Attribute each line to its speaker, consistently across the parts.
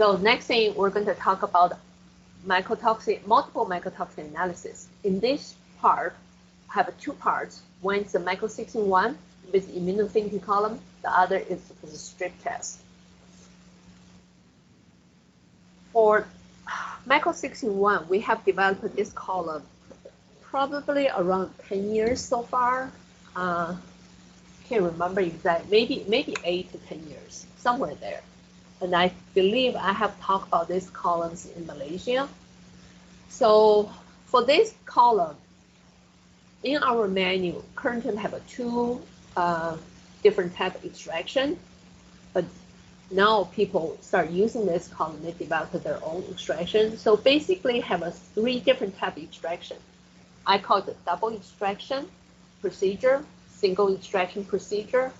Speaker 1: So next thing, we're going to talk about mycotoxin, multiple mycotoxin analysis. In this part, I have two parts. One is the Myco6in1 with immunoaffinity column. The other is the strip test. For Myco6in1, we have developed this column probably around 10 years so far. Can't remember exactly, maybe 8 to 10 years, somewhere there. And I believe I have talked about these columns in Malaysia. So for this column, in our menu, currently have two different type of extraction, but now people start using this column, they develop their own extraction. So basically have a 3 different type of extraction. I call it the double extraction procedure, single extraction procedure,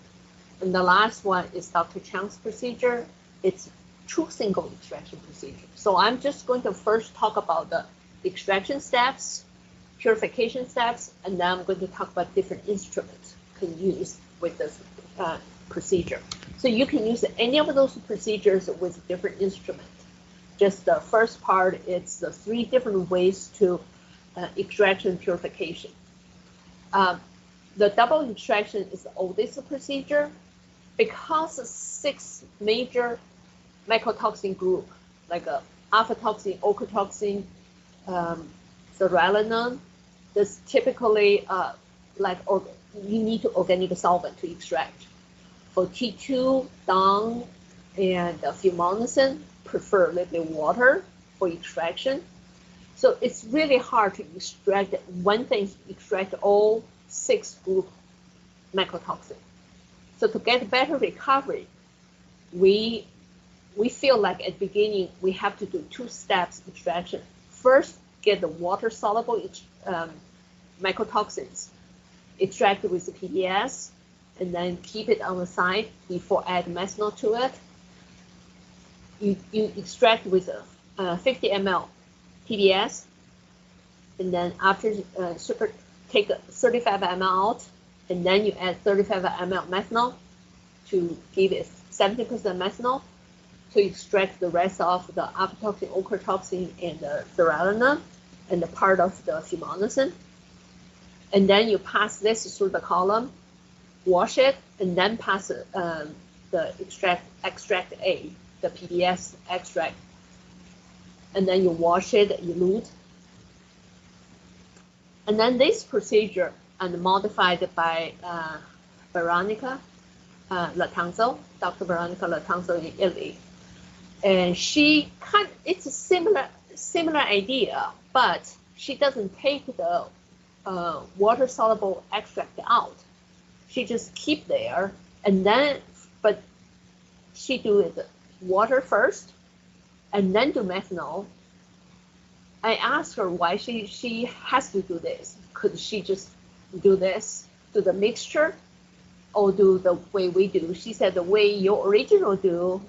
Speaker 1: and the last one is Dr. Chung's procedure. It's true single extraction procedure. So I'm just going to first talk about the extraction steps, purification steps, and then I'm going to talk about different instruments you can use with this procedure. So you can use any of those procedures with different instruments. Just the first part, it's the 3 different ways to extraction and purification. The double extraction is the oldest procedure because the 6 major mycotoxin group, like aflatoxin, ochratoxin, zearalenone, this typically you need to organic solvent to extract. For T2, dung, and fumonisins, prefer a little bit water for extraction. So it's really hard to extract one thing, extract all 6 group mycotoxin. So to get better recovery, we feel like at the beginning we have to do 2 steps extraction. First, get the water-soluble mycotoxins, extract with the PBS, and then keep it on the side before add methanol to it. You extract with 50 ml PBS, and then after take 35 ml out, and then you add 35 ml methanol to give it 70% methanol to extract the rest of the aflatoxin, ochratoxin, and the zearalenone, and the part of the fumonisins. And then you pass this through the column, wash it, and then pass the extract A, the PBS extract. And then you wash it, elute. And then this procedure and modified by Veronica Latanzo, Dr. Veronica Latanzo in Italy. And it's a similar idea, but she doesn't take the water-soluble extract out. She just keep there, and then, but she do it water first, and then do methanol. I asked her why she has to do this. Could she just do this, do the mixture, or do the way we do? She said the way your original do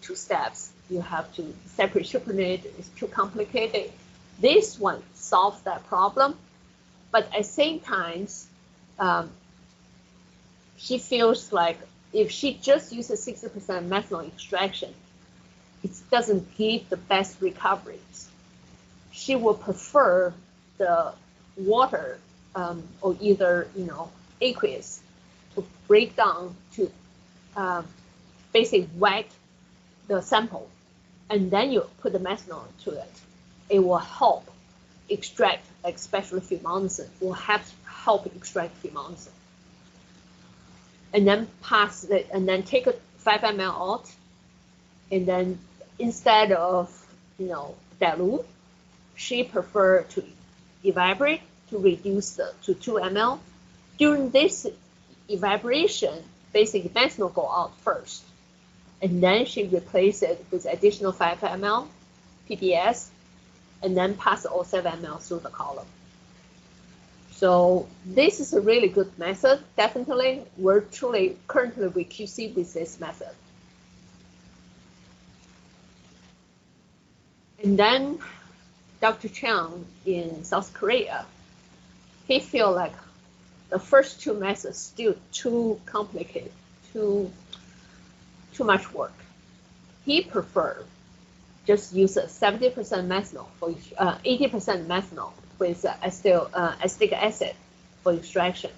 Speaker 1: 2 steps. You have to separate supernatant. It's too complicated. This one solves that problem, but at the same time, she feels like if she just uses 60% methanol extraction, it doesn't give the best recoveries. She will prefer the water or either aqueous to break down to basically wet the sample, and then you put the methanol to it. It will help extract, like especially fumonisins, will help extract fumonisins. And then pass it, and then take 5 ml out, and then instead of dilute, she prefer to evaporate to reduce to 2 ml. During this evaporation, basically methanol go out first, and then she replace it with additional 5 ml PBS, and then pass all 7 ml through the column. So this is a really good method. Definitely, we're currently we QC with this method. And then Dr. Chung in South Korea, he feel like the first 2 methods still too complicated, too much work. He preferred just use 70% methanol for 80% methanol with acetic acid for extraction.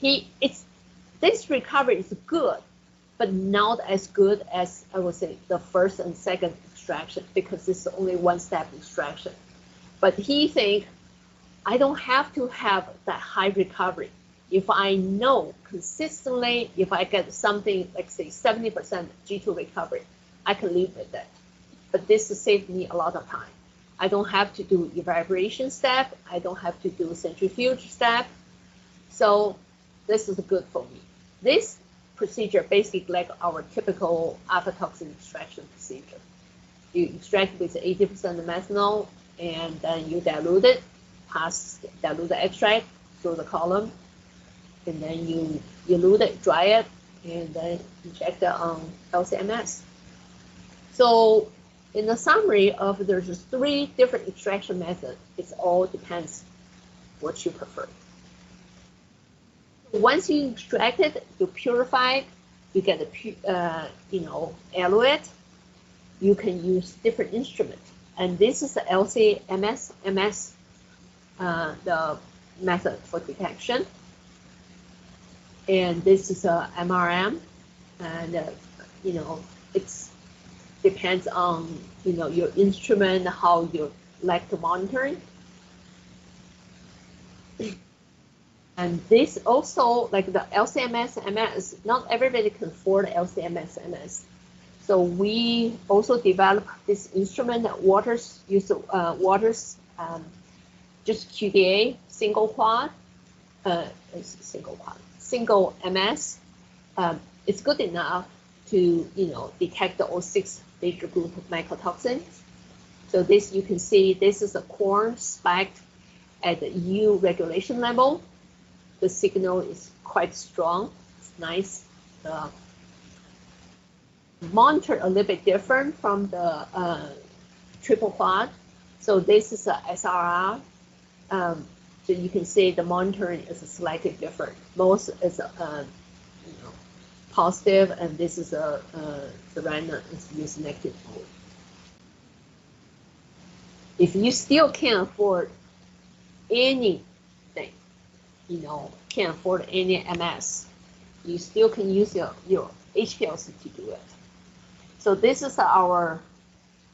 Speaker 1: This recovery is good, but not as good as I would say the first and second extraction because this is only one-step extraction. But he think I don't have to have that high recovery. If I know consistently, if I get something like say 70% G2 recovery, I can live with it. But this saved me a lot of time. I don't have to do evaporation step. I don't have to do centrifuge step. So this is good for me. This procedure basically like our typical aflatoxin extraction procedure. You extract with 80% methanol and then you dilute it, pass dilute the extract through the column, and then you elute it, dry it, and then inject it on LCMS. So in the summary of there's 3 different extraction methods. It all depends what you prefer. Once you extract it, you purify it, you get a eluate. You can use different instruments, and this is the LCMSMS, the method for detection. And this is a MRM, and it's depends on your instrument, how you like to monitor it. And this also, like the LCMSMS, not everybody can afford LCMSMS. So we also developed this instrument that Waters just QDA single MS. It's good enough to detect all 6 major group of mycotoxins. So this you can see this is a corn spiked at the EU regulation level. The signal is quite strong. It's nice. Monitor a little bit different from the triple quad. So this is a SRR. So you can see the monitoring is slightly different. Most is positive, and this is the random is use negative mode. If you still can't afford anything, can't afford any MS, you still can use your HPLC to do it. So this is our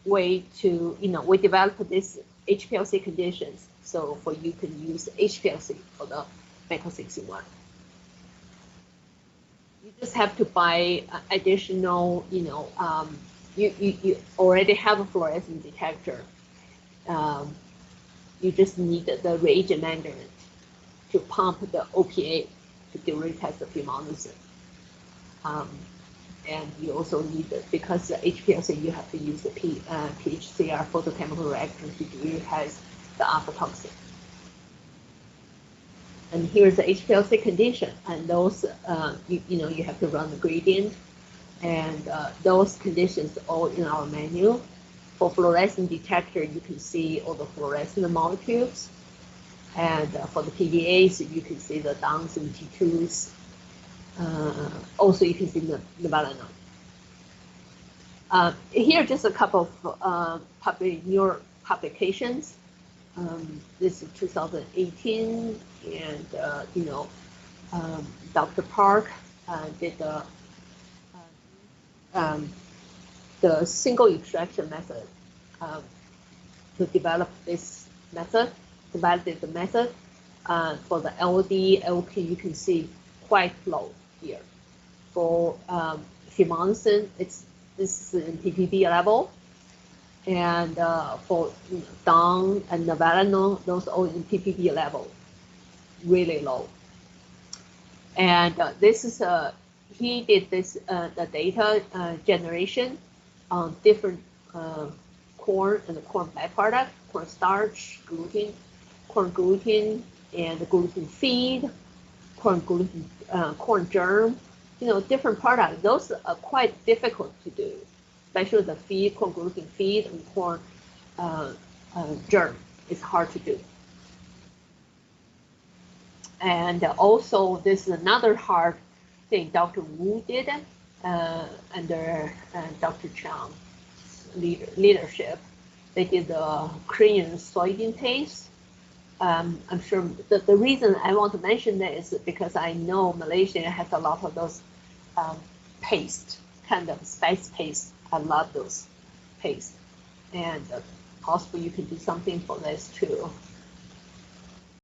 Speaker 1: way to, we developed this HPLC conditions. So for you can use HPLC for the Myco6in1. You just have to buy additional, you already have a fluorescent detector. You just need the reagent management to pump the OPA to retest the fumonisins. And you also need, because the HPLC, you have to use the PHCR photochemical reactor to retest the aflatoxin. And here's the HPLC condition, and those, you have to run the gradient, and those conditions all in our menu. For fluorescent detector, you can see all the fluorescent molecules, and for the PDAs, you can see the downs and T2s. Also, you can see the nivalenol. Here are just a couple of newer publications. This is 2018, and Dr. Park did the single extraction method to develop this method, to validate the method. For the LD, LP, you can see quite low here. For fumonisin, this is in ppb level. And for down and nivalenol, those all in ppb level, really low. And this is he did this the data generation on different corn and the corn byproduct, corn starch, gluten, corn gluten, and gluten feed, corn gluten, corn germ, different products. Those are quite difficult to do, especially the feed, corn gluten feed, and corn germ. It's hard to do. And also, this is another hard thing Dr. Wu did under Dr. Chung. leadership. They did the Korean soybean paste. I'm sure the reason I want to mention that is because I know Malaysia has a lot of those paste, kind of spice paste. I love those paste, and possibly you can do something for this too.